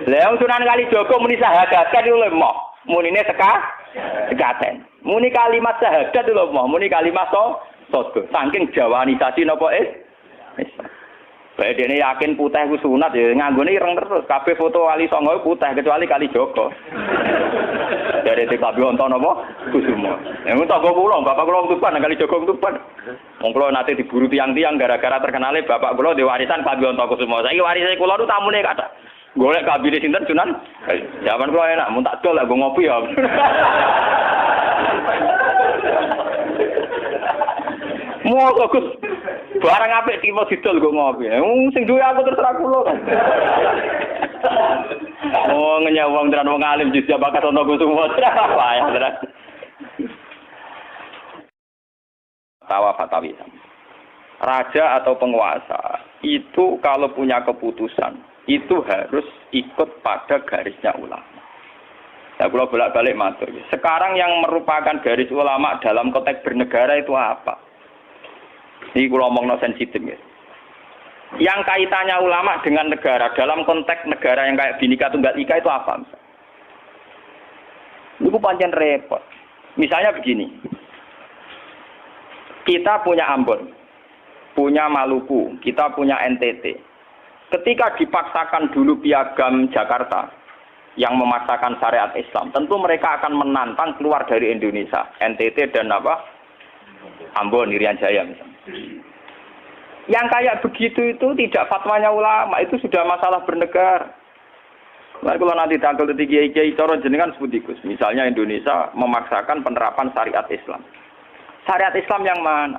Lah wong Sunan Kalijaga muni syahadat kan lho moh. Munine sekaten. Muni kalimat syahadat lho moh, muni kalimat sodo. Saking jawanisasi napa bae dene yakin putih ku sunat ya nganggone ireng terus. Kabeh foto wali songo putih kecuali Kalijaga. Dari TKB wonten napa Kusuma. Ya tangga kula, bapak kula Tuban Kalijaga Tuban. Wong kula nate diburu tiang-tiang gara-gara terkenale bapak kula di warisan Kabeh wonten Kusuma. Saiki warise kula nu tamune kathah. Golek kabine sinten Sunan. Zaman kula enak mun tak dol lek go ngopi ya. Mau Gus. Barang apik tiba didol go ngopi. Sing duwe aku terserah kula kan. Oh ngenyawang tenan wong alim jujur bakat ana Kusuma. Payah tenan. Fatawi. Raja atau penguasa itu kalau punya keputusan itu harus ikut pada garisnya ulama. Nah, kalau bolak-balik matur. Sekarang yang merupakan garis ulama dalam konteks bernegara itu apa? Ini kalau ngomong sensitif ya. Yang kaitannya ulama dengan negara dalam konteks negara yang kayak Bhinneka Tunggal Ika itu apa? Itu pancen repot. Misalnya begini. Kita punya Ambon, punya Maluku, kita punya NTT. Ketika dipaksakan dulu piagam Jakarta yang memaksakan syariat Islam, tentu mereka akan menantang keluar dari Indonesia, NTT dan Ambon, Irian Jaya misalnya. Yang kayak begitu itu tidak fatwanya ulama, itu sudah masalah bernegara. Nah, kalau nanti tanggal kiai cara jenengan sebut ikus, misalnya Indonesia memaksakan penerapan syariat Islam. Syariat Islam yang mana?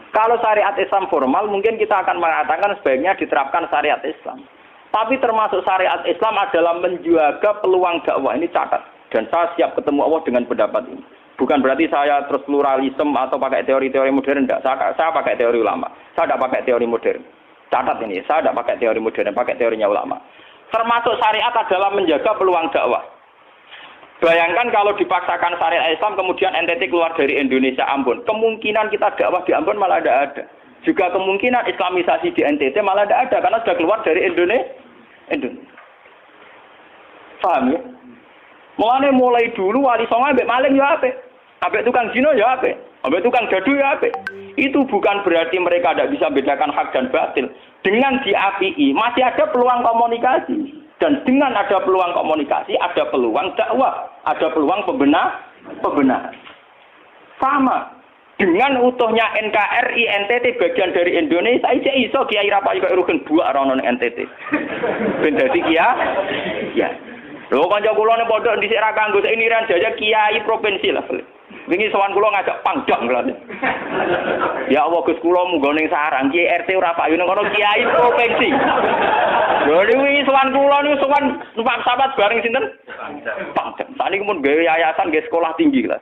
Kalau syariat Islam formal, mungkin kita akan mengatakan sebaiknya diterapkan syariat Islam. Tapi termasuk syariat Islam adalah menjaga peluang dakwah. Ini catat. Dan saya siap ketemu Allah dengan pendapat ini. Bukan berarti saya terus pluralisme atau pakai teori-teori modern. Tidak. Saya pakai teori ulama. Saya tidak pakai teori modern. Catat ini. Saya tidak pakai teori modern. Pakai teorinya ulama. Termasuk syariat adalah menjaga peluang dakwah. Bayangkan kalau dipaksakan syariat Islam kemudian NTT keluar dari Indonesia Ambon. Kemungkinan kita dakwah di Ambon malah tidak ada. Juga kemungkinan Islamisasi di NTT malah tidak ada karena sudah keluar dari Indonesia. Paham ya? Mulai dulu wali songo ambek maling ya apik. Ambek tukang zina ya apik. Ambek tukang dadu ya apik. Itu bukan berarti mereka tidak bisa bedakan hak dan batil. Dengan diapii masih ada peluang komunikasi. Dan dengan ada peluang komunikasi, ada peluang dakwah, ada peluang pembenahan. Sama dengan utuhnya NKRI NTT bagian dari Indonesia, aja iso Kiai Rapayu kok rugen buak rono NTT. Ben dadi ya. Lho kanca kula nek pondok dhisik ra kanggo ini Irian Jaya Kiai provinsi lah. Wingi sowan kula ngajak pangdam lho. Ya Allah Gus kula munggo ning sarang Kiai RT ora payu ning kono Kiai provinsi. Lho wingi sowan kula niku sowan numpak sahabat bareng sinten? Pangdam. Saniki mun gawe yayasan nggih sekolah tinggi lah.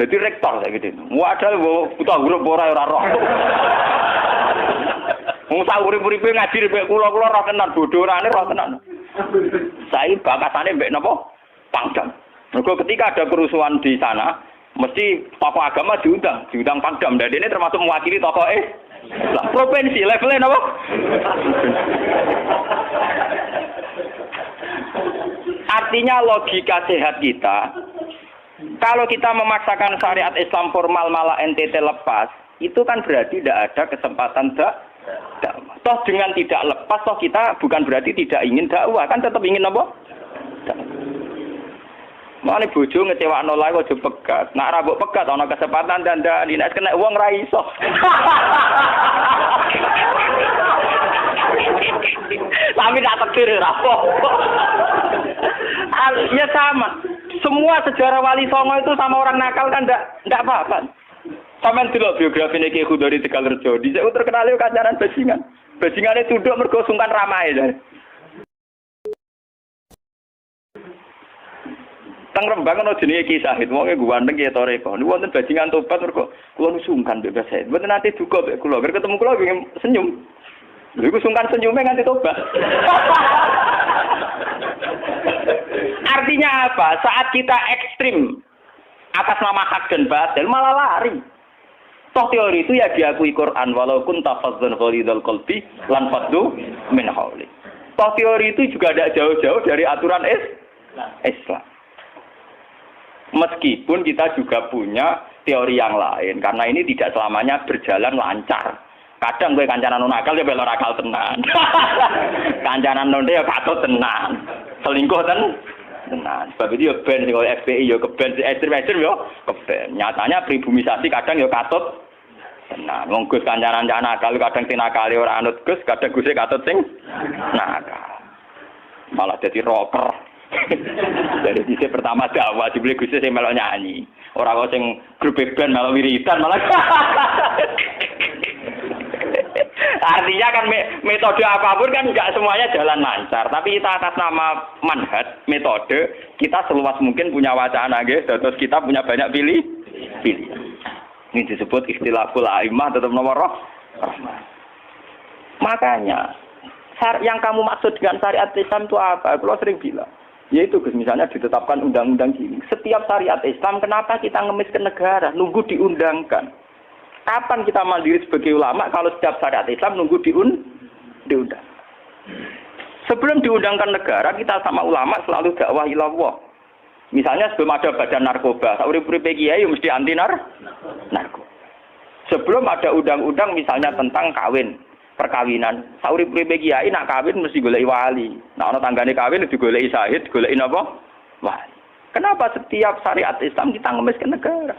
Jadi rektor saya gitu. Wadah buta huruf ora roh. Wong sak urip-uripe ngaji mbek kula roh tenan bodorane roh tenan. Saya bakatane mbek napa? Pangdam. Mergo ketika ada kerusuhan di sana, mesti tokoh agama diundang Pangdam. Dan ini termasuk mewakili tokoh provinsi levelnya napa? Artinya logika sehat kita, kalau kita memaksakan syariat Islam formal malah NTT lepas, itu kan berarti tidak ada kesempatan dakwah. Toh dengan tidak lepas, toh kita bukan berarti tidak ingin dakwah, kan tetap ingin apa? Mane bojo ngecewakno lae aja pegat. Nek ra mbok pegat ana kesempatan dandani nek kena wong ra iso. Tapi tak takdir ra apa. Ya sama. Semua sejarah Wali Songo itu sama orang nakal kan ndak apa-apa. Sampeyan delok biografi Ki Khudori Tegalrejo. Dhisik terkenal yo kancaran bajingan. Bajingane tunduk mergo sungkan ramahe. Teng Rembang ana jenenge Ki Sahid, wong e ganteng ya toreko. Niku wonten bajingan tobat mergo kula nu sungkan mbek Sahid. Mboten nate duka mbek kula, bar ketemu kula pengen senyum. Lha iku sungkan senyume nganti tobat. Artinya apa? Saat kita ekstrim atas nama hak dan batil malah lari. Toh teori itu ya diakui Quran walau kunta fazzan ghalidul qalbi lan faddu min hawli. Toh teori itu juga tidak jauh-jauh dari aturan Islam. Meskipun kita juga punya teori yang lain karena ini tidak selamanya berjalan lancar. Kadang gue kancanan nakal ya belok nakal tenan. Kancanan nonde ya katut tenan. Selingkuh tenan. Sebab itu ya ben sing FPI ya keben ekstrem-ekstrem ya keben. Nyatanya pribumisasi kadang ya katut tenan. Wong Gus kancanan nakal kadang tinakali ora anut Gus, kadang Gus katut sing nakal. Malah jadi rocker. Dari sisi pertama dakwah dibeli Gus sing melok nyanyi. Ora kok sing grup band melok wiridan malah. Artinya kan metode apapun kan enggak semuanya jalan lancar, tapi kita atas nama manhaj, metode, kita seluas mungkin punya wacana nggih, terus kita punya banyak pilih. Ini disebut ikhtilaful a'immah tetap nomor rahmah. Makanya yang kamu maksud dengan syariat Islam itu apa? Kalau sering bilang, yaitu misalnya ditetapkan undang-undang gini. Setiap syariat Islam kenapa kita ngemis ke negara, nunggu diundangkan? Kapan kita mandiri sebagai ulama kalau setiap syariat Islam nunggu diundang? Sebelum diundangkan negara, kita sama ulama selalu dakwah ilallah. Misalnya sebelum ada badan narkoba, urip-uripe kiai mesti anti narkoba. Sebelum ada undang-undang misalnya tentang kawin, perkawinan, urip-uripe kiai nak kawin mesti goleki wali. Nah ana tanggane kawin digoleki syahid, goleki napa? Wali. Kenapa setiap syariat Islam kita ngemis ke negara?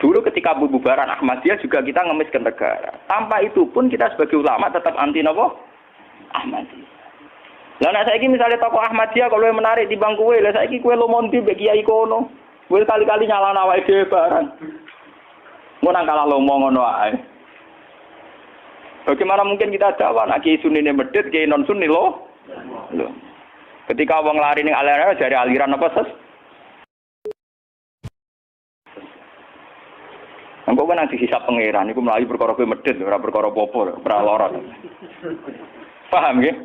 Dulu ketika bubaran Ahmadiyah juga kita ngemis ke negara. Tanpa itu pun kita sebagai ulama tetap anti napa? Ahmadiyah. Lah nek saiki misalnya tokoh Ahmadiyah kalau menarik di bangku kowe, lah saiki kowe lomonti mbek kiai kono. Kowe kali-kali nyalahno awake dhewe barang. Mun nang kalah lomo ngono ae. Bagaimana mungkin kita dakwah nek kiai sunine medhit, kiai non sunni loh. Ketika wong lari ning aliran jare aliran apa ses? Engko kan nanti hisab pangeran iku mlayu perkara kowe medhit ora perkara apa-apa, ora lara. Paham nggih?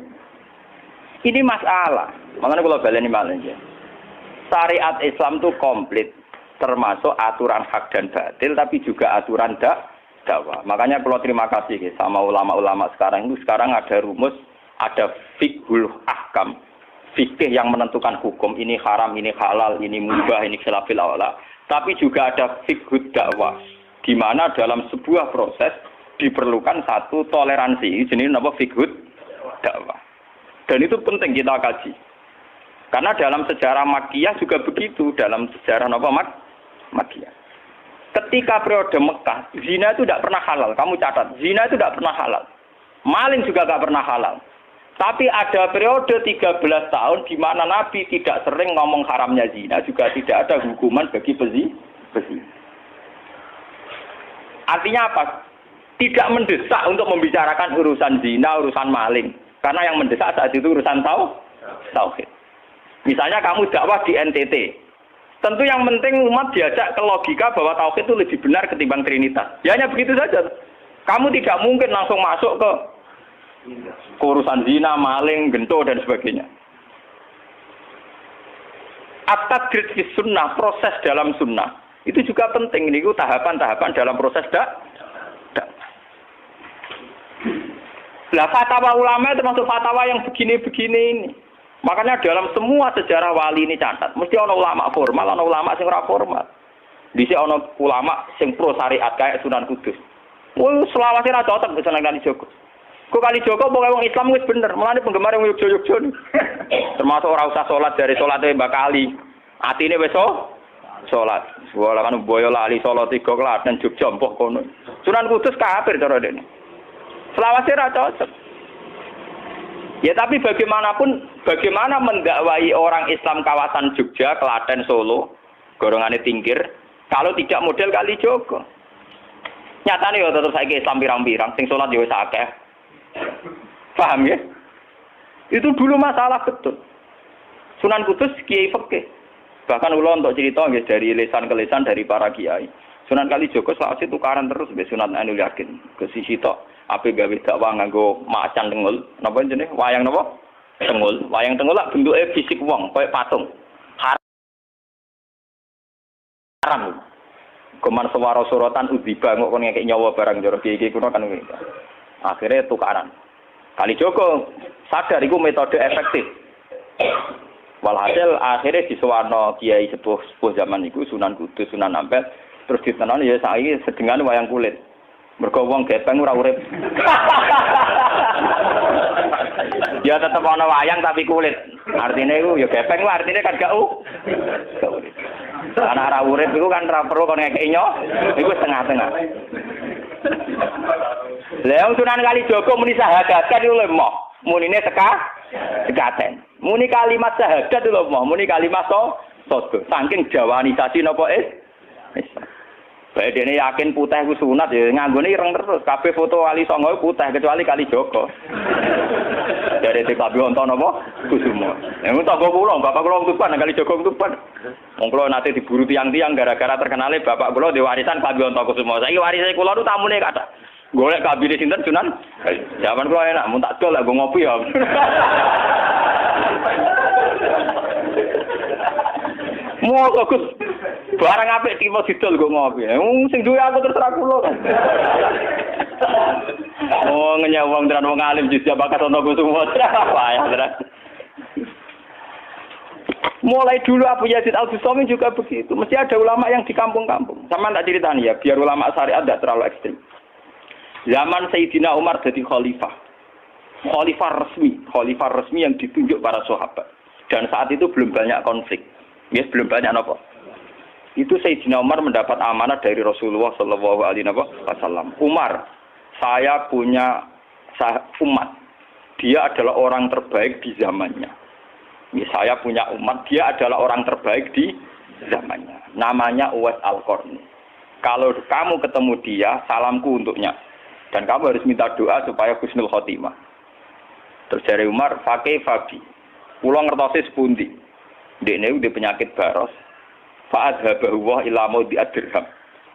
Ini masalah. Makanya kalau baleni malih nggih. Syariat Islam itu komplit, termasuk aturan hak dan batil tapi juga aturan dakwah. Makanya kalau terima kasih sama ulama-ulama sekarang itu sekarang ada rumus, ada fiqhul ahkam. Fikih yang menentukan hukum ini haram, ini halal, ini mubah, ini khilafil aula. Tapi juga ada fiqhud dakwah. Di mana dalam sebuah proses diperlukan satu toleransi, jenis apa fiqhud dakwah. Dan itu penting kita kaji. Karena dalam sejarah Makkiyah juga begitu, dalam sejarah apa Makkiyah. Ketika periode Mekah, zina itu tidak pernah halal. Kamu catat, zina itu tidak pernah halal. Maling juga tidak pernah halal. Tapi ada periode 13 tahun di mana Nabi tidak sering ngomong haramnya zina, juga tidak ada hukuman bagi pezina. Artinya apa? Tidak mendesak untuk membicarakan urusan zina, urusan maling. Karena yang mendesak saat itu urusan tauhid. Misalnya kamu dakwah di NTT. Tentu yang penting umat diajak ke logika bahwa tauhid itu lebih benar ketimbang trinitas. Ya hanya begitu saja. Kamu tidak mungkin langsung masuk ke urusan zina, maling, gento dan sebagainya. At-tadrid fi sunnah, proses dalam sunnah. Itu juga penting. Ini tahapan-tahapan dalam proses Lah fatwa ulama termasuk fatwa yang begini-begini ini. Makanya dalam semua sejarah wali ini catat, mesti ana ulama formal, ana ulama sing ora formal. Dhisik ana ulama sing pro syariat kayak Sunan Kudus. Woi, selawase ra cocok wis nang Kalijogo. Kok Kalijogo pokoke wong Islam wis bener, mulane penggemar wong Yogyakarta. Termasuk ora usah salat dari salate Mbak Kali. Atine wis salat. Wala kan boyo lali salat 3 klaten Jogja mbok kono. Sunan Kudus kafir cara dene. Selawase ra cocok. Ya tapi bagaimanapun, bagaimana mendakwai orang Islam kawasan Jogja, Klaten, Solo, golongane tingkir, kalau tidak model Kalijogo. Nyatane ya tetep saiki Islam pirang-pirang, sing salat ya wis akeh. Paham ya? Itu dulu masalah betul. Sunan Kudus kiai fikih. Bahkan ulo untuk cerita nggih dari lesan ke lesan dari para kiai. Sunan Kalijogo selawase tukaran terus mbek Sunan Ainul Yakin ke sisi tok. Ape gawe dakwah nganggo macan tengul, napa jenenge? Wayang napa? Tengul. Wayang tengul lak bentuke fisik wong, koyo patung. Haram. Goman sewara sorotan udziba kok kon ngekek nyawa barang jero iki kuno kan ngene. Akhirnya tukaran. Kali Joko sadar iku metode efektif. Walhasil akhirnya disuwarno kiai sepuh zaman iku Sunan Kudus, Sunan Ampel terus ditenan ya saiki sedengan wayang kulit. Mergo wong gepeng ora urip. Ya tetep ana wayang tapi kulit. Artinya iku ya gepeng wae artinya kan gak urip. Anak ora urip iku kan ora perlu kon ngekeki nyo, iku setengah-tengah. Lah Sunan Kalijaga muni sahadat kan iku lemah. Munine sekaten. Muni kalimat syahadat lho moh, muni kalimat sodo. Saking jawanisasi napa bae dene yakin putih ku sunat ya nganggone ireng terus. Kabeh foto Wali Songo putih kecuali Kalijaga. Dari TKB wonten napa Kusumo. Yang tangga kula, bapak kula Tuban Kalijaga Tuban. Wong kula nate diburu tiang-tiang gara-gara terkenale bapak kula di warisan Kabeh wonten Kusumo. Saiki warise kula nu tamune kathah. Golek kabine sinten Sunan. Zaman kula enak mun tak dol lek ngopi ya. Mau Gus barang apik timo didol kok ngopi. Sing duwe aku terserah kula kan. Oh ngenyawang tenan wong alim juga bakat ana Gus semua. Apa ya, tenan. Mulai dulu Abu Yazid Al-Bustami juga begitu. Mesti ada ulama yang di kampung-kampung. Sama tak ceritani ya, biar ulama syariat tidak terlalu ekstrim. Zaman Sayyidina Umar jadi khalifah. Khalifah resmi yang ditunjuk para sahabat. Dan saat itu belum banyak konflik. Yes, belum banyak apa. Itu Sayyidina Umar mendapat amanah dari Rasulullah sallallahu alaihi wasallam. Umar, saya punya umat. Dia adalah orang terbaik di zamannya. Ya, saya punya umat, dia adalah orang terbaik di zamannya. Namanya Uwais Al-Qarni. Kalau kamu ketemu dia, salamku untuknya. Dan kamu harus minta doa supaya husnul khotimah. Terus dari Umar, pakai Fabi. Pulau ngertosi sepundi. Dekne udah penyakit baros. Fa'adhabahu wa ila maudi ad-dirham.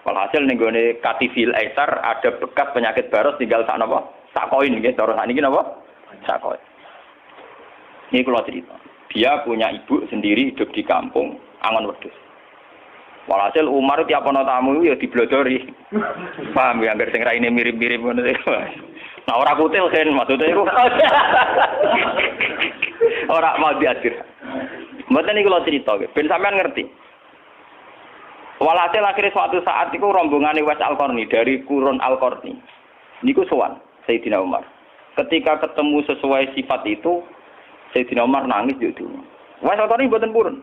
Walhasil ning gone katifil aisar ada bekas penyakit baros tinggal sak napa? Sak koin nggih, cara sakniki napa? Sak koin. Ini kula cerita. Dia punya ibu sendiri hidup di kampung Angon Wedhus. Walhasil Umar tiap ana tamu ya diblodori. Paham ya, anggar sing raine mirip-mirip ngono iku. Nah ora kutil kan maksudnya iku. Ora mau diatur. Mboten iki kula cerita, ben sampean ngerti. Walhasil akhirnya suatu saat itu rombongan Uwais Al-Qarni dari Qurun Al-Qarni. Niku sowan Sayyidina Umar. Ketika ketemu sesuai sifat itu, Sayyidina Umar nangis itu. Uwais Al-Qarni mboten purun.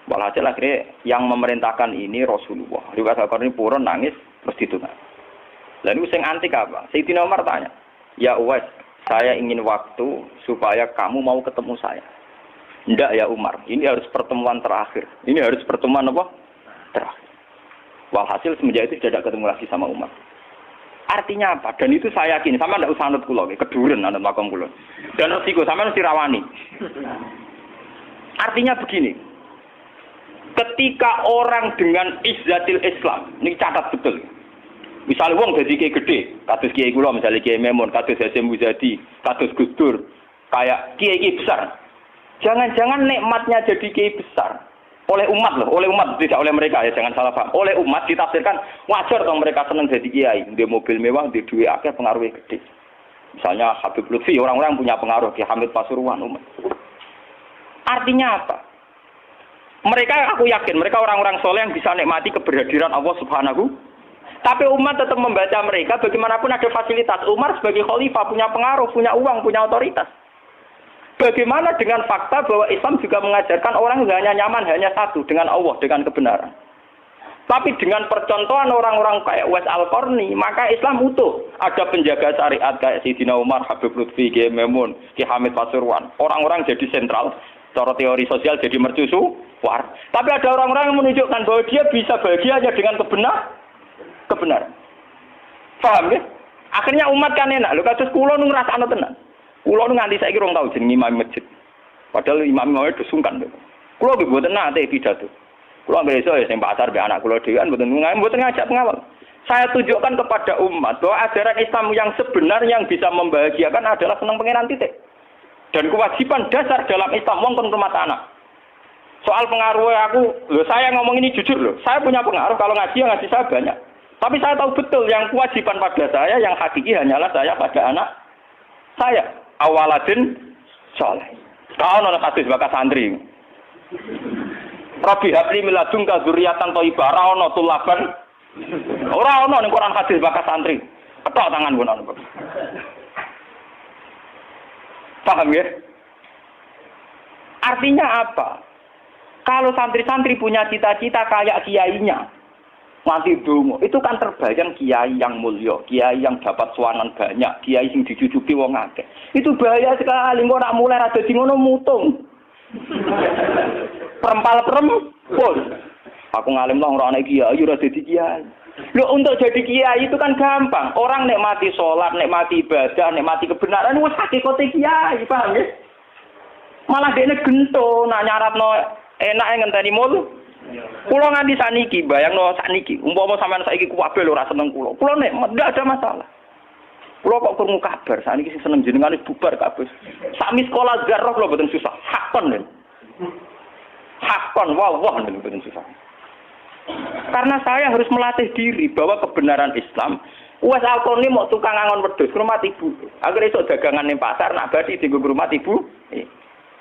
Walhasil akhirnya yang memerintahkan ini Rasulullah. Uwais Al-Qarni purun nangis terus ditunang. Lalu sing antik apa? Sayyidina Umar tanya, "Ya Uwais, saya ingin waktu supaya kamu mau ketemu saya." "Ndak ya Umar, ini harus pertemuan terakhir. Ini harus pertemuan apa? Terakhir." Walhasil semenjak itu tidak ketemu lagi sama Umar. Artinya apa? Dan itu saya yakin, sama ndak usah anut kula, keduren anut makom kula. Dan resiko sama mesti rawani. Artinya begini. Ketika orang dengan izzatil Islam, ini catat betul. Misalnya wong dadi kiai gede, kados kiai kula misalnya Kiai Memun, kados Hasyim Muzadi, kados Gus Dur, kayak kiai besar. Jangan-jangan nikmatnya jadi kiai besar oleh umat loh, oleh umat tidak oleh mereka ya, jangan salah paham. Oleh umat ditafsirkan wajar dong mereka senang jadi kiai, di mobil mewah, di duit akeh pengaruhnya gede. Misalnya Habib Lutfi, orang-orang punya pengaruh, Ki Hamid Pasuruan umat. Artinya apa? Mereka, aku yakin mereka orang-orang soleh yang bisa nikmati keberhadiran Allah Subhanahu. Tapi umat tetap membaca mereka, bagaimanapun ada fasilitas. Umar sebagai khalifah punya pengaruh, punya uang, punya otoritas. Bagaimana dengan fakta bahwa Islam juga mengajarkan orang hanya nyaman hanya satu, dengan Allah, dengan kebenaran. Tapi dengan percontohan orang-orang kayak Uwais Al-Qarni, maka Islam utuh. Ada penjaga syariat kayak Sayyidina Umar, Habib Lutfi, Kiai Memun, Ki Hamid Pasuruan. Orang-orang jadi sentral, cara teori sosial jadi mercusuar. Tapi ada orang-orang yang menunjukkan bahwa dia bisa bahagia hanya dengan kebenaran. Paham ya? Akhirnya umat kan enak. Lho kados kula nu ngrasakno tenan. Kula nu nganti saiki rong tau jeneng imam masjid. Padahal imam-imam itu sungkan. Kula nggih mboten nate pidato. Kula nggih iso ya sing pasar be anak kula dhewean mboten ngajak pengawal. Saya tunjukkan kepada umat bahwa ajaran Islam yang sebenar yang bisa membahagiakan adalah senang pangeran titik. Dan kewajiban dasar dalam Islam wong kon rumah anak. Soal pengaruh aku, saya ngomong ini jujur loh. Saya punya pengaruh kalau ngaji ya ngaji saya banyak. Tapi saya tahu betul yang kewajiban pada saya, yang hakiki hanyalah saya pada anak saya. Awaladin soleh. Kau nona kasih bakas santri. Rabbi habli miladun kadzurriatan thayyibah. Ora ono tulaban. Ora ono ning Quran hadis bakas santri. Ketok tangan pun ono. Paham ya? Artinya apa? Kalau santri-santri punya cita-cita kayak kiainya, mati dongo, itu kan terbayang kiai yang mulya, kiai yang dapat suanan banyak, kiai yang dijujuki wong akeh. Itu bahaya sekali, kok nak mulai rada di ngono mutung. Perempal-perempul. Aku ngalim lah ora ana kiai, ora dadi kiai. Loh, untuk jadi kiai itu kan gampang. Orang nikmati sholat, nikmati ibadah, nikmati kebenaran, wis hakikate kiai, paham ya? Malah dekne gento, nak nyaratno enake ngenteni mul. Kula nganti saniki, bayangno saniki, umpama sampean saiki kuwabe lho ora seneng kula. Kula nek ndak ada masalah. Kula kok krungu kabar saniki sing seneng jenengan bubar kabeh. Sami sekolah garah kula mboten susah. Hakon lho. Hakon wah mboten susah. Karena saya harus melatih diri bahwa kebenaran Islam wes alkone mau tukang angon wedhus rumah ibu. Agar iso dagangan ning pasar nak badi dienggo rumah ibu.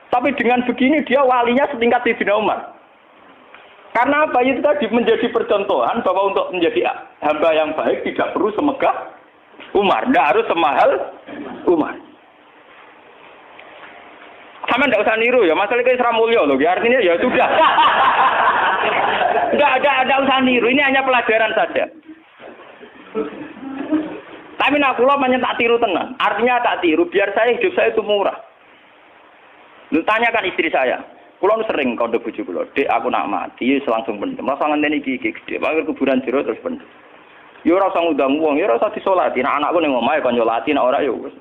Tapi dengan begini dia walinya setingkat Sayyidina Umar. Karena apa? Itu tadi menjadi percontohan bahwa untuk menjadi hamba yang baik tidak perlu semegah Umar, tidak harus semahal Umar. Sama tidak usah niru ya, masalah itu Isra Mulya loh, artinya ya sudah. Tidak usah niru, ini hanya pelajaran saja. Tapi nak kula pancen tak tiru tenan. Artinya tak tiru, biar hidup saya itu murah. Lu tanyakan istri saya. Kula sering kandha bojo kula, "Dek, aku nak mati langsung pendem. Rasa ngenteni iki gede, panggil kuburan jero terus pendem." Ya ora usah ngundang wong, ya ora usah disolati. Nek anakku ning omahe kon nyolati, nek ora ya wis.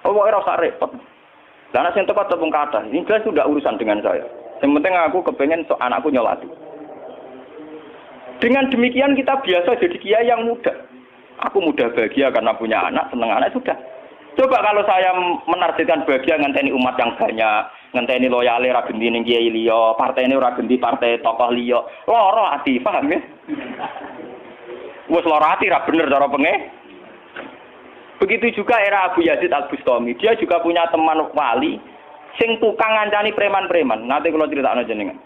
Apa ora usah repot. Lah nek sing tepat tepung kathah, ini jelas sudah urusan dengan saya. Yang penting aku kepengen anakku nyolati. Dengan demikian kita biasa jadi kiai yang muda. Aku mudah bahagia karena punya anak, seneng anak sudah. Coba kalau saya menargetkan bahagia ngenteni umat yang banyak, ngenteni loyale ra genti ning kiai liya, partene ora genti partai tokoh liya. Loro ati, paham ya? Wes loro ati ra bener cara penge. Begitu juga era Abu Yazid Al-Bustami. Dia juga punya teman wali sing tukang ngancani preman-preman. Nanti kalau critakno jenengan.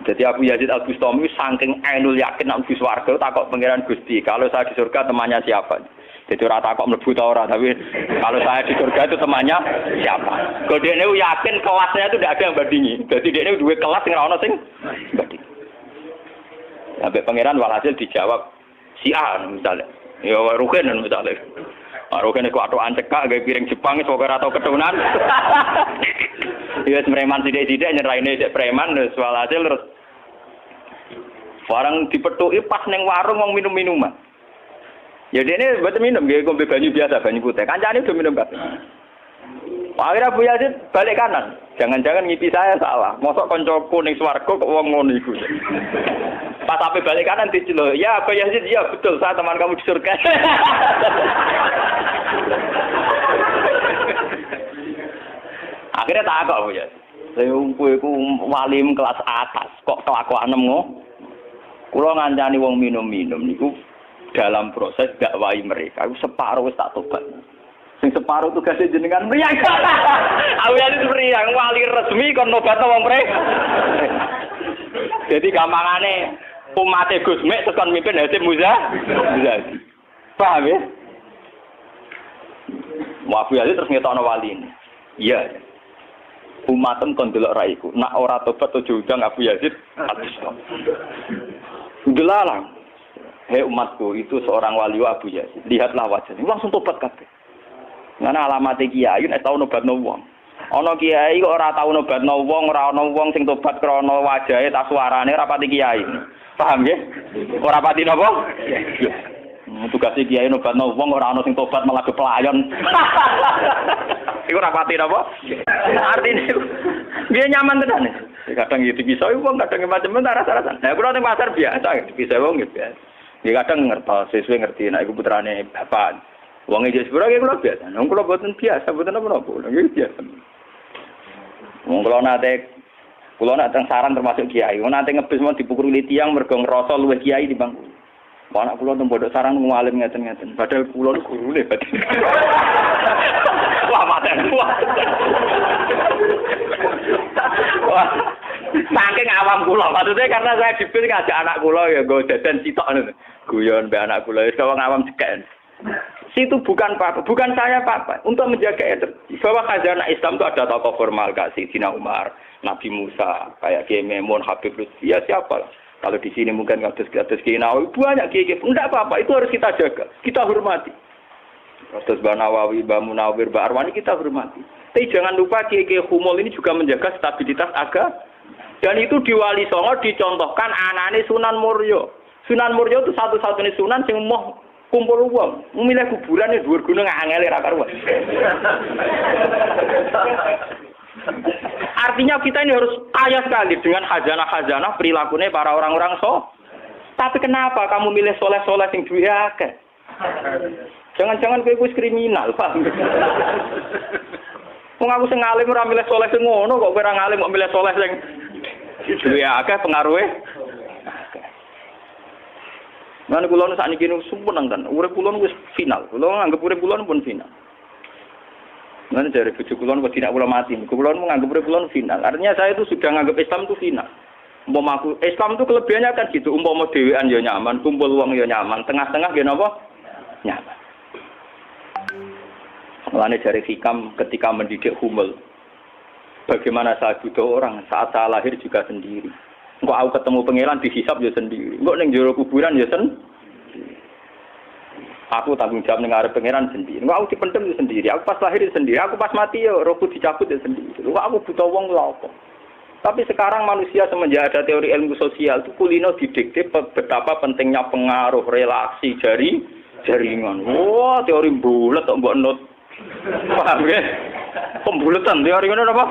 Jadi Abu Yazid Al-Bustami saking ainul yakin nang swarga takok pangeran Gusti, kalau saya di surga temannya siapa? Jadi ora takok mlebu ta ora, tapi kalau saya di surga itu temannya siapa? Kalau dia ini yakin kelasnya itu tidak ada yang bandingi. Jadi dia ini dua kelas yang ora ono sing banding. Sampai pangeran walhasil dijawab si A misalnya. Ya Rugen misalnya. Rugen iku atokan cekak gawe piring Jepang wis ora tau ketunan. Ya preman sithik-sithik nyeraine sik preman terus walhasil terus barang dipethuki pas ning warung wong minum-minuman. Ya dene mboten minum, nggih ngombe banyu biasa, banyu putih. Kancane udah minum kabeh. Akhirnya Abu Yazid balik kanan. Jangan-jangan ngipi saya salah. Mosok kancaku ning swarga kok wong ngono iku. Pas sampai balik kanan diceluk. Ya Abu Yazid, ya betul, saya teman kamu di surga. Akhirnya tak kok Abu Yazid. Saya kowe iku wali kelas atas, kok kelakuanem ngono. Kula ngancani wong minum-minum niku dalam proses dakwai mereka, aku separuh wis tak tobat. Sing separuh tugasnya jenengan mriyang. Aku ya mriyang wali resmi kon nobatno wong mereka. Jadi gampangane umat Gus Mek tekan mimpin Hasim Muzadi. Paham ya? Abu Yazid terus ngetokno wali ini. Iya. Umatem kon delok raiku. Nak ora tobat ojo udang Abu Yazid habis. Delalang. Hei umatku, itu seorang wali Abu Yazid. Lihatlah wajahnya. Langsung tobat kabeh. Karena alamatnya kiai nek tau nobatno wong. Ana kiai kok ora tau nobatno wong, ora ana wong sing tobat krana wajahe ta suarane ora pati kiai. Paham nggih? Ora pati napa? Iya. Tugase kiai nobatno wong ora ana sing tobat malah kepelayon. Iku ora pati napa? Artine dia nyaman tenan. Kadang gitu bisa wong, kadang macam-macam rasa-rasa. Nah, kula teng pasar biasa, bisa wong gitu biasa. Dia kadang ngertos, sesuai ngerti, nah iku putrane bapak. Wonge jes sepuro iki kula biasa. Wong kula boten biasa, boten apa-apa. Lha biasa. Wong kula nate Kula nak teng saran termasuk kiai. Nanti ngebis mau dipukuli tiyang mergo ngrasa luwih kiai timbang. Anak kula teng pondok sarang ngalim ngeten-ngeten. Padahal kula niku gurune berarti. Wah, maten kuat. Wah. Saking awam kula, maksudnya karena saya dipil ngajak anak kula ya nggo dadan sitok ngono. Guyon mbek anak kula wis wong awam cekek. Situ bukan apa, bukan saya apa, untuk menjaga bahwa khazanah Islam itu ada tokoh formal kayak Sayyidina Umar, Nabi Musa, kayak Kiai Memun, Habib Lutfi, ya siapa? Kalau di sini mungkin kados Kiai Nawawi, banyak Kiai, enggak apa-apa, itu harus kita jaga, kita hormati. Kados Mbah Nawawi, Mbah Munawir, Mbah Arwani kita hormati. Tapi jangan lupa Kiai Humul ini juga menjaga stabilitas agama. Dan itu di Wali Songo dicontohkan anane Sunan Muryo. Sunan Muryo itu satu-satunya sunan yang mau kumpul uang, memilih kuburan yang dhuwur gunung angel ra karuan. Artinya kita ini harus kaya sekali dengan khazanah-khazanah perilakunya para orang-orang Tapi kenapa kamu milih soleh-soleh sing duwe akeh? Jangan-jangan kowe wis kriminal, paham? Wong aku sing alim ora milih soleh sing ngono kok kowe ora ngalim kok milih soleh sing duwe akeh pengaruhe. Mana kulon saat ini sempurna kan, urip kulon wis final. Kulon anggap urip kulon pun final. Mana dari bujuk kulon kok tidak kulon mati. Kulon menganggap urip kulon final. Artinya saya itu sudah menganggap Islam itu final. Umpama Islam itu kelebihannya kan gitu. Umpama dewean ya nyaman, kumpul uang ya nyaman, tengah-tengah ya napa? Nyaman. Mulane dari Hikam ketika mendidik Humul. Bagaimana saya butuh orang saat saya lahir juga sendiri. Kok aku ketemu pangeran dihisab ya sendiri. Kok ning jero kuburan ya sendiri. Aku tanggung jawab ning arep pangeran sendiri. Kok aku dipendem ya sendiri. Aku pas lahir ya sendiri. Aku pas mati ya rohku dicabut ya sendiri. Kok aku butuh wong lha apa? Tapi sekarang manusia semenjak ada teori ilmu sosial itu kulino didikte betapa pentingnya pengaruh relasi jaringan. Wah, teori bulat kok mbok not. Paham ya? Pembulatan teori ngono apa?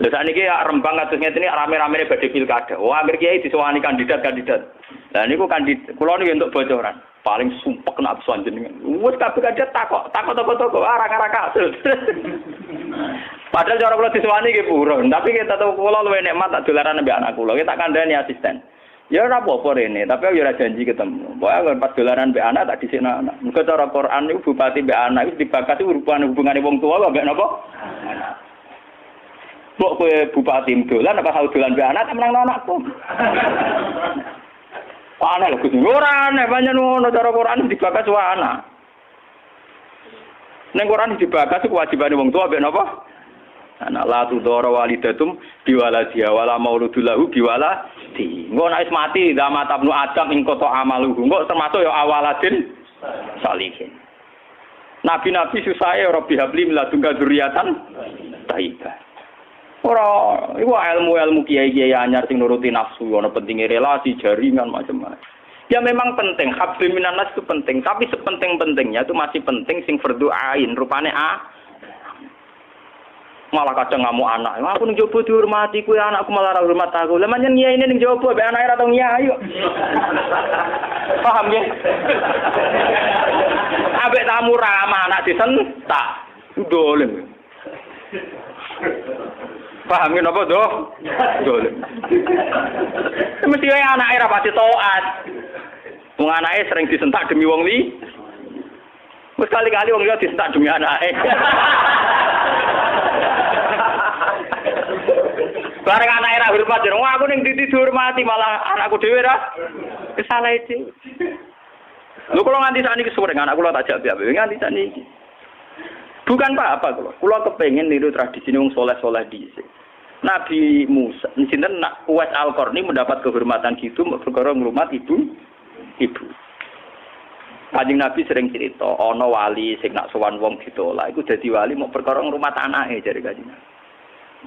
Lha sakniki Rembang kados ngene rame-rame badhe pilkada. Wah, akhir kiai disowani kandidat-kandidat. Lah niku kandidat kula niku entuk bocoran. Paling sumpek nek absen jenengan. Wes kabeh kandidat takok toko arah-arah kasil. Padahal cara kula disowani nggih purun, tapi kita tahu kula luwih nikmat tak dolaran mbek anak kula. Kita kandhani asisten. Ya ora apa-apa rene, tapi aku ya ora janji ketemu. Pokoke pas dolaran mbek anak tak dhisikno anak. Muga cara Quran niku bupati mbek anak wis dibakati hubungane wong tuwa mbek napa? Anak. Mbok kowe bupati dolan apa tau dolan mbek anak tak menang anakku. Ana lho Gusti ora aneh pancen ngono cara Quran dibakas wae anak. Ning Quran dibakas kewajibane wong tua mbek napa? Anak la tudara walidatum biwaladiha wala mauludul lahu biwaladi. Engko nek wis mati zaman tabnu Adam ing kota amaluhu. Engko termasuk ya awaladin salihin. Nabi-nabi susahe Rabbi habli miladunka dzurriatan thayyibah. Ora, iku ilmu-ilmu kiai-kiai anyar sing nuruti nafsu, ana pentingnya relasi, jaringan macam-macam. Ya memang penting, hablum minanas itu penting, tapi sepenting-pentingnya itu masih penting sing fardhu ain, rupane malah kadang ngamuk anak. Aku ning jowo dihormati, kuwi anakku malah ora hormat aku. Lah manjen kiai ning jowo mbek anake ora tau nyai kok. Paham ya? Ambek tamu ramah anak disentak. Dolen. Paham napa doh? Dolen. Mesti wae anake ra pati taat. Wong anake sering disentak demi wong li. Wis kali-kali wong liya disentak demi anake. Bareng anake ra hormat, wong aku ning titi dihormati malah anakku dhewe ra salah iki. Lho kula nganti sakniki sore anak kula tak jak piye nganti sakniki. Bukan apa-apa kula kepengin niru tradisi wong saleh-saleh dhisik. Nabi Musa, sinten Uwais Al-Qarni mendapat kehormatan gitu perkara ngrumat ibu. Kanjeng Nabi sering cerita, ana wali sing nak sowan wong ditolak iku dadi wali mau perkara ngrumat anake jare Kanjeng Nabi.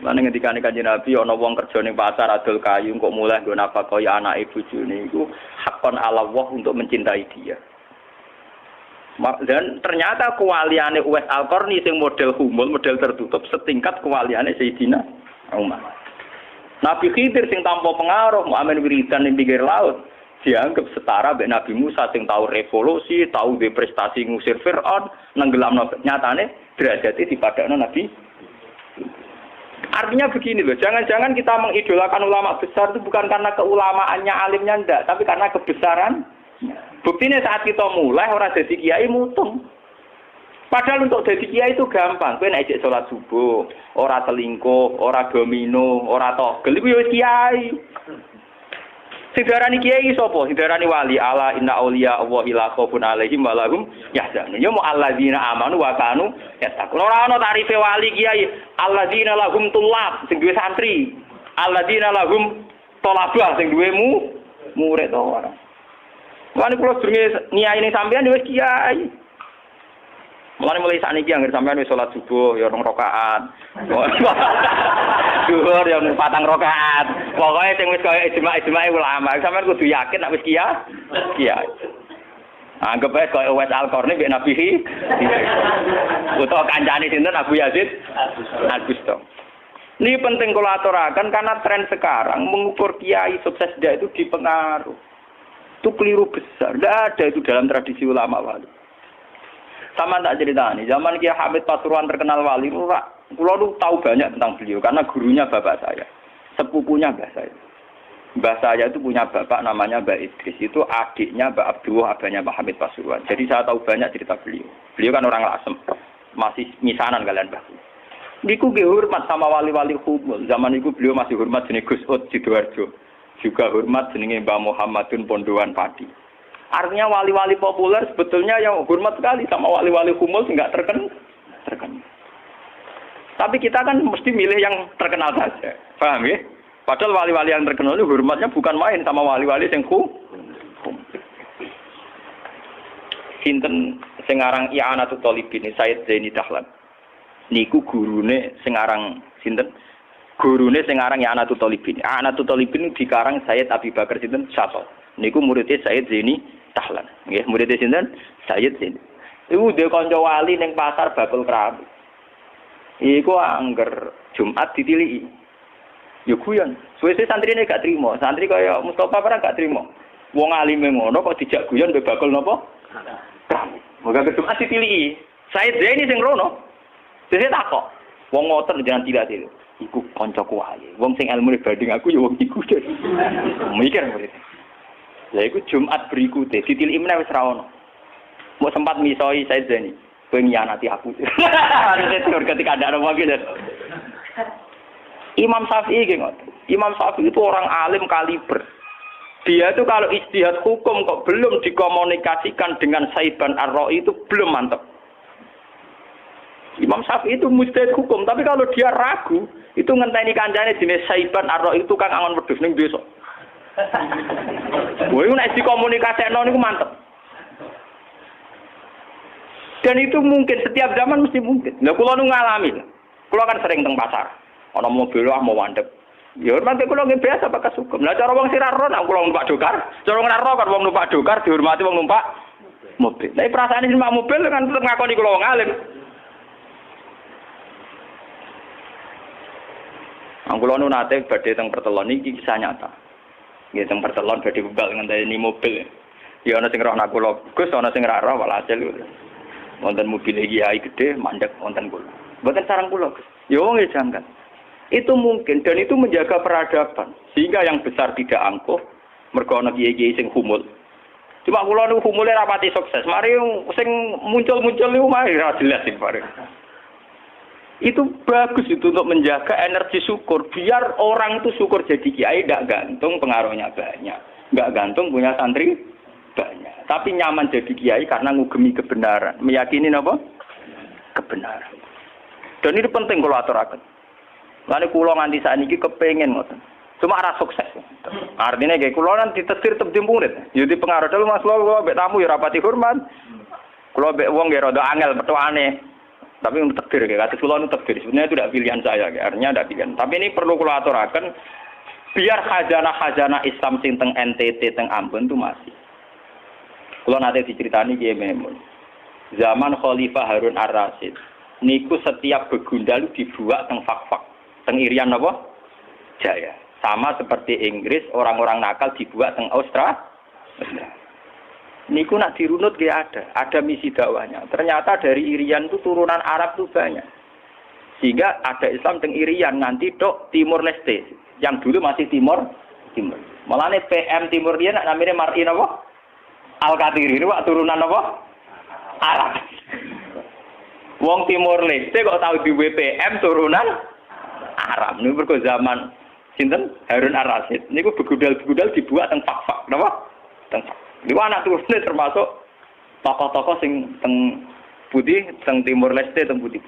Lan ngendikane Kanjeng Nabi ana wong kerja ning pasar adol kayu kok mulai nggo nafkah ya anake bojone iku hakon ala Allah untuk mencintai dia. Dan ternyata kewaliane Uwais Al-Qarni sing model humul, model tertutup setingkat kewaliane Sayyidina Umar. Nabi Khidir sing tanpa pengaruh muamen wiridan ning pinggir laut dianggap setara mbek Nabi Musa sing tahu revolusi, tahu de prestasi ngusir Firaun, nenggelamno nyatane derajate dipadakno Nabi. Artinya begini loh, jangan-jangan kita mengidolakan ulama besar itu bukan karena keulamaannya, alimnya ndak, tapi karena kebesaran. Buktinya saat kita mulai orang jadi kiai mutung. Padahal untuk jadi kiai itu gampang. Kowe nek ijek salat subuh, ora selingkuh, ora domino, ora togel iku ya kiai. Sing diarani kiai sapa? Sing diarani wali. Ala inna auliya Allahi la khaufun 'alaihim wa lahum yahzanun. Ya mu alladzina amanu wa kanu yattaqun. Ora ana tarife wali kiai. Alladzina lahum tulab sing duwe santri. Alladzina lahum thalabah sing duwe murid ora. Lan kula durunge niyaine sampean wis kiai. Mulane mulai sakniki anggere sampean wis salat subuh ya 2 rakaat. Zuhur ya 4 rakaat. Pokoke sing wis kaya ijma' ulama, sampean kudu yakin nek wis kiai. Anggap ae kaya Uwais Al-Qarni mbek Nabi utawa kancane sinten Abu Yazid Al-Bustami. Ini penting kalau aturakan karena tren sekarang mengukur kiai sukses dia itu dipengaruh. Itu keliru besar. Tidak ada itu dalam tradisi ulama wali. Sama tak cerita nih, zaman Kiai Hamid Pasuruan terkenal wali, pulau lu tahu banyak tentang beliau karena gurunya bapak saya, sepupunya mbah saya. Mbah saya itu punya bapak namanya Mbak Idris, itu adiknya Mbak Abdullah, abahnya Mbak Hamid Pasuruan. Jadi saya tahu banyak cerita beliau. Beliau kan orang Lasem, masih misanan kalian Mbah. Niku hormat sama wali-wali humul. Zaman itu beliau masih hormat jenis Gus Ud Sidoarjo, juga hormat jenis Mbah Muhammadun Pondowan Padi. Artinya wali-wali populer sebetulnya yang hormat sekali sama wali-wali humul nggak terkenal. Tapi kita kan mesti milih yang terkenal saja, paham ya? Padahal wali-wali yang terkenal itu hormatnya bukan main sama wali-wali yang Sinten sing aran I'anatul Thalibin Sayyid Zaini Dahlan. Niku gurune sing aran sinten? Gurune sing aran I'anatul Thalibin. I'anatul Thalibin dikarang Sayyid Abi Bakar sinten Syato. Niku muridé Sayyid Zaini Dahlan. Nggih, muridé sinten? Sayyid Zaini. Iku dhe kanca wali ning pasar Bakul Keramik. Iku angger Jumat ditiliki. Ya guyon. Suwe-suwe santrine gak trimo. Santri kaya Mustofa ora gak trimo. Wong alime ngono kok dijak guyon mbek bakul napa? Moga Jumat ditiliki. Sayyid Zaini sing rono. Sesuk takok. Wong ngoten jangan tidak itu. Iku kancaku wae. Wong sing ilmune banding aku ya wong iku. Mikir murid. Lah iku Jumat berikutnya ditiliki meneh wis ra ono. Mau sempat misoi Sayyid Zaini. Kowe nyanati aku. Harusnya tur ketika ada orang lagi. Imam Syafi'i ngoten. Imam Syafi'i itu orang alim kaliber. Dia itu kalau ijtihad hukum kok belum dikomunikasikan dengan Saiban Ar-Ra'i itu belum mantap. Imam Syafi'i itu mujtahid hukum, tapi kalau dia ragu, itu ngenteni kancane jenis Saiban Ar-Ra'i itu kang angon wedhus ning desa. Wah, iku nek dikomunikasekno niku mantep. Dan itu mungkin setiap zaman mesti mungkin. Lah kula nu ngalami. Kula kan sering teng pasar. Ana mobil mau mandek. Ya hormati kula nggih biasa pakai sukum. Lah cara wong sira ro nek kula numpak dokar, cara ora ro kan wong numpak dokar dihormati wong numpak mobil. Tapi perasaane numpak mobil kan tetep ngakoni kula wong alim. Kula nu nate badhe teng pertelon iki kisah nyata. Nggih teng pertelon badhe bebal ngenteni mobil. Ya ana sing roh nak kula, Gus ana sing ra roh walhasil. Wonten mobil kiai gede mandek wonten kula. Mboten sareng kula, Gus. Ya wong janggal. Itu mungkin dan itu menjaga peradaban sehingga yang besar tidak angkuh mergo ana kiai-kiai sing humul. Cuma kula niku humule ra pati sukses. Mari sing muncul-muncul niku mari ra jelas iki bareng. Itu bagus itu untuk menjaga energi syukur biar orang itu syukur jadi kiai tidak gantung pengaruhnya banyak, nggak gantung punya santri banyak, tapi nyaman jadi kiai karena ngugemi kebenaran, meyakini apa? Kebenaran. Dan ini penting kalau aturaken. Lalu kula nganti sakniki kepengin ngoten. Cuma arah sukses. Artinya kayak kula nanti ditetir tetep murid. Jadi pengaruh dulu Mas kula mbek tamu ya rapati hormat. Kula mbek wong ya rada angel petukane. Tapi untuk takdir, kasus kula itu takdir. Sebenarnya itu tidak pilihan saya, artinya tidak pilihan. Tapi ini perlu kula aturaken biar khazanah Islam sing teng NTT teng Ambon itu masih. Kula nate diceritani Kiai Memun. Zaman Khalifah Harun Ar-Rasyid, niku setiap begundal dibuat teng fak-fak, teng Irian apa? Jaya. Sama seperti Inggris, orang-orang nakal dibuat teng Australia. Niku nak dirunut gak ada misi dakwahnya. Ternyata dari Irian itu turunan Arab itu banyak. Sehingga ada Islam teng Irian nganti tok Timur Leste, yang dulu masih Timur. Malahnya PM Timur Irian namanya Martin apa? Al-Qatiri ini wak turunan apa? Arab. Wong Timur Leste kok tahu di WPM turunan Arab. Ini berko zaman sinten Harun Ar-Rasyid. Niku begudal-begudal dibuat teng fak-fak, napa? Teng. Niku anak turune termasuk tokoh-tokoh sing teng Budi, teng Timur Leste, teng Budi.